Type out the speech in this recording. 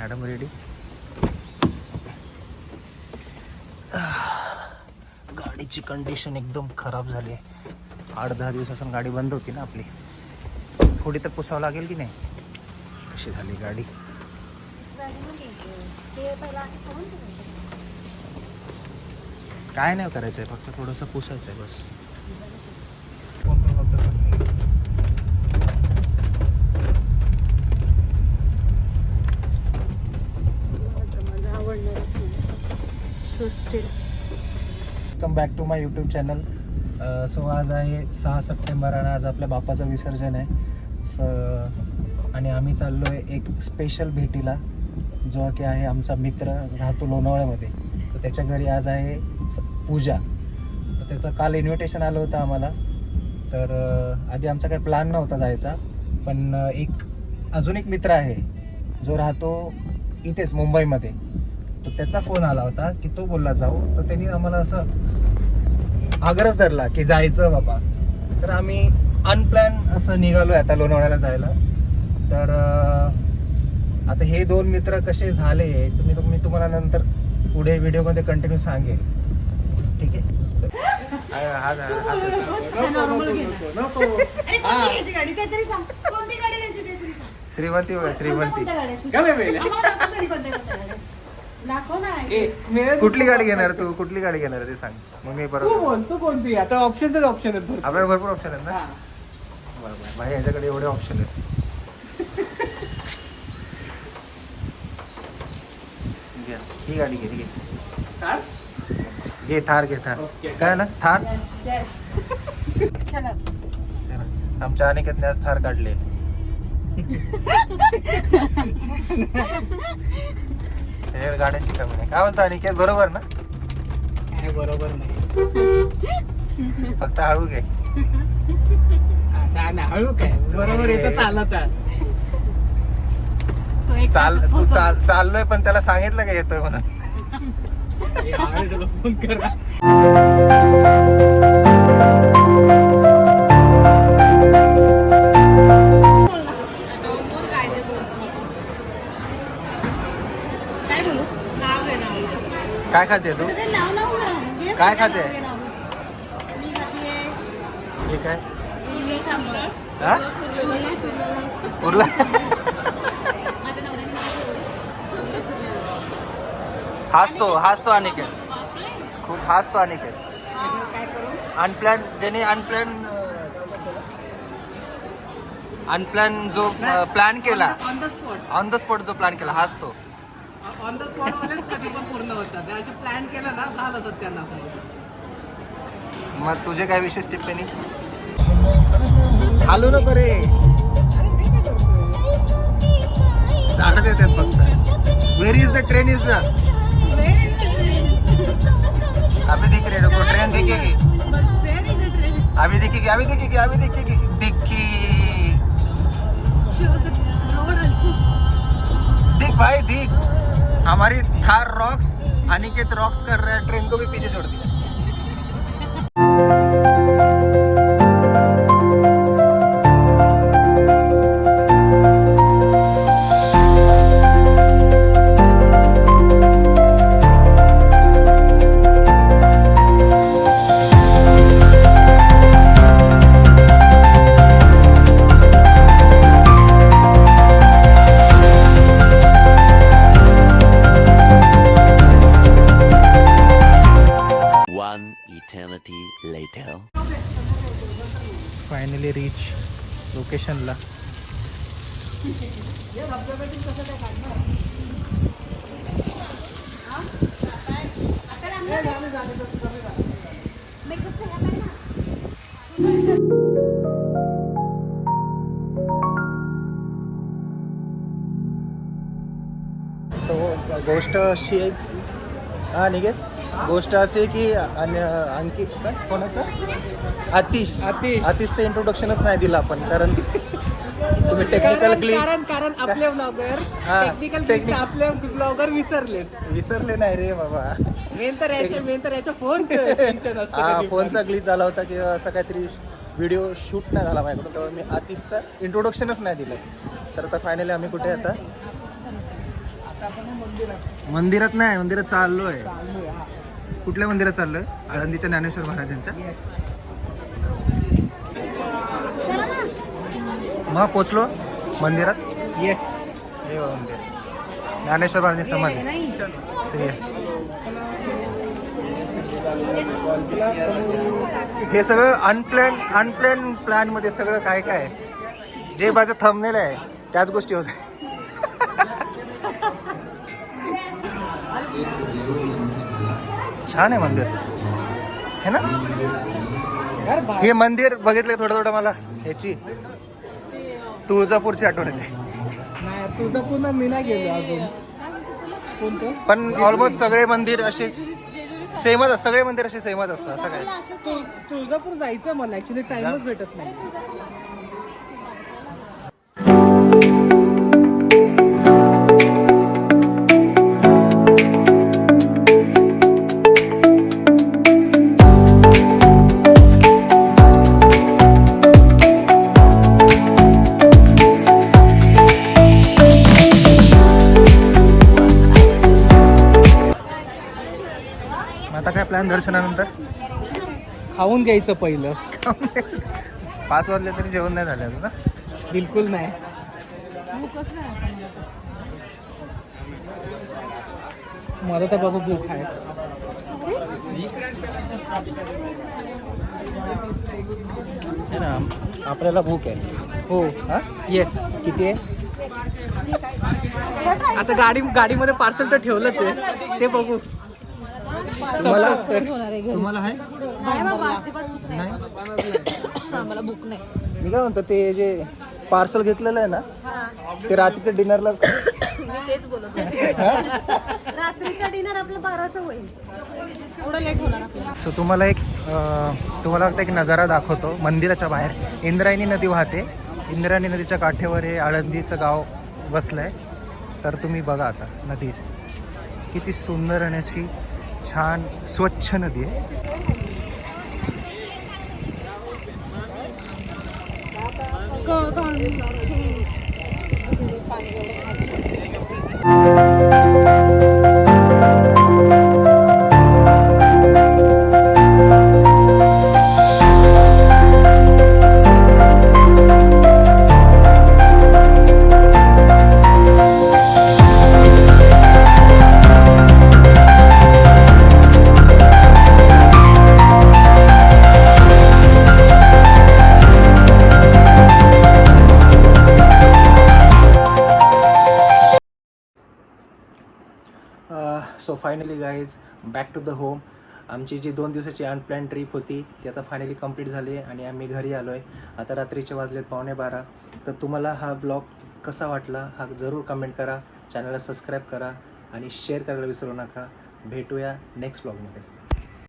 Madam ready. गाडीची condition एकदम खराब झाली आहे. 8-10 दिवसापासून गाडी बंद होती ना आपली. थोडी तर पुसावं लागेल की नाही. कशी झाली गाडी. काय नाही करायचंय, फक्त थोडंसं पुसायचंय बस. Welcome back to my YouTube channel. So आज आहे 6 सप्टेंबर आणि आज आपल्या बापाचं विसर्जन आहे. आणि आम्ही चाललो आहे एक स्पेशल भेटीला, जो की आहे आमचा मित्र, राहतो लोणावळ्यामध्ये. तर त्याच्या घरी आज आहे पूजा. तर त्याचं काल इन्व्हिटेशन आलं होतं आम्हाला. तर आधी आमचा काही प्लॅन नव्हता जायचा, पण अजून एक मित्र आहे जो राहतो इथेच मुंबईमध्ये. तर त्याचा फोन आला होता की तो बोलला जाऊ. तर त्यांनी आम्हाला असं आग्रह धरला की जायचं बाबा. तर आम्ही अनप्लॅन असं निघालो आहे आता लोणावळ्याला जायला. तर आता हे 2 मित्र कसे झाले मी तुम्हाला नंतर पुढे व्हिडिओमध्ये कंटिन्यू सांगेल. ठीक आहे. श्रीमंती बघा, श्रीमंती. कुठली गाडी घेणार तू? कुठली गाडी घेणार ते सांग, मग मी बरोबर. तू कोणती? आता ऑप्शनच ऑप्शन आहेत आपल्याला भरपूर ऑप्शन आहेत ना. बरोबर भाई, याच्याकडे एवढे ऑप्शन आहेत. ही गाडी घे. थार घे. काय ना थार. चला, आमच्या अनिकेतने आज थार काढले. हे गाड्यांची कमी नाही. काय म्हणतो अनिकेत, बरोबर ना? काय बरोबर नाही, फक्त हळू घे. हळू काय बरोबर येतं चालत. तू चाललोय पण त्याला सांगितलं का येतोय म्हणून. फोन करा. काय खाते तू? काय खाते? हे काय? उरला. हाच तो अनिकेत. खूप हाच तो अनिकेत. अनप्लॅन ज्याने अनप्लॅन जो प्लॅन केला, ऑन द स्पॉट जो प्लॅन केला, हाच तो. ऑन द स्पॉट मध्येच कधी पण पूर्ण होतात. असे प्लॅन केलं ना, झालं असत त्यांना. मग तुझे काय विशेष टिप्पणी? चालू नको रे, झाडत येतात फक्त. Where is the train? Is the अभी दिख रहे हो? ट्रेन दिखेगी, अभी दिखेगी. दिख भाई दिख. हमारी थार रॉक्स, अनिकेत रॉक्स कर रहा है, ट्रेन को भी पीछे छोड़ दिया. फायनली रीच लोकेशनला. सो गोष्ट अशी आहे, हा निघेल. गोष्ट अशी आहे की आणखी कोणाचं आतिशचं इंट्रोडक्शनच नाही दिलं आपण. कारण तुम्ही टेक्निकल कारण आपले ब्लॉगर टेक्निकल आपले ब्लॉगर विसरले नाही रे बाबा. मेन तर याच्या फोनचा ग्लिच झाला होता किंवा असं काहीतरी व्हिडिओ शूट नाही झाला माझ्याकडून, तेव्हा मी आतिशचं इंट्रोडक्शनच नाही दिलं. तर आता फायनली आम्ही कुठे आता आता आपण हे मंदिरात मंदिरात नाही, मंदिरात चाललोय. चाललोय. हा. कुठल्या मंदिरात चाललोय? आळंदीच्या ज्ञानेश्वर महाराजांच्या. Yes. मग पोचलो मंदिरात. येस. हे बघा मंदिर, ज्ञानेश्वर महाराजांची समाधी. सही आहे. हे सगळं अनप्लॅन प्लॅन मध्ये सगळं काय काय जे माझं थंबनेल आहे त्याच गोष्टी होत्या. छान आहे मंदिर है ना. हे मंदिर बघितलं थोडं मला ह्याची तुळजापूरची आठवण येते. नाही तुझं पुन्हा मी नाही गेलो अजून. कोणतं? पण ऑलमोस्ट सगळे मंदिर असे सेमच, सगळे मंदिर असे सेमच असतात. असं काय तुळजापूर जायचं मला ऍक्च्युली टाइमच भेटत नाही. आता काय प्लॅन दर्शनानंतर खाऊन घ्यायचं पहिलं. 5 वाजले तरी जेवण नाही झालं अजून ना. बिलकुल नाही. मला तर बाबा भूक आहे. है ना, आपल्याला भूक आहे. हो. हा येस. किती आहे? आता गाडीमध्ये पार्सल तर ठेवलंच आहे, ते बघू. तुम्हाला तर तुम्हाला आहे नाही? मला भूक नाही. मी काय म्हणतो ते जे पार्सल घेतलेलं आहे ना ते रात्रीच्या डिनरला मी तेच बोलत होते. रात्रीचा डिनर आपलं 12चं होईल. एवढं लेट होणार आपल्याला. सो तुम्हाला वाटतं एक नजारा दाखवतो. मंदिराच्या बाहेर इंद्रायणी नदी वाहते. इंद्रायणी नदीच्या काठेवर हे आळंदीचं गाव बसलं आहे. तर तुम्ही बघा आता नदी किती सुंदर आणि अशी छान स्वच्छ नदी आहे. So finally guys back to the home. आमची जी 2 दिवसाची अनप्लॅन ट्रिप होती ती आता फायनली कंप्लीट झाली आहे आणि आम्ही घरी आलो आहे. आता रात्रीचे वाजलेत 11:15. तर तुम्हाला हा ब्लॉग कसा वाटला हा जरूर कमेंट करा. चॅनलला सबस्क्राईब करा आणि शेअर करायला विसरू नका. भेटूया नेक्स्ट ब्लॉगमध्ये.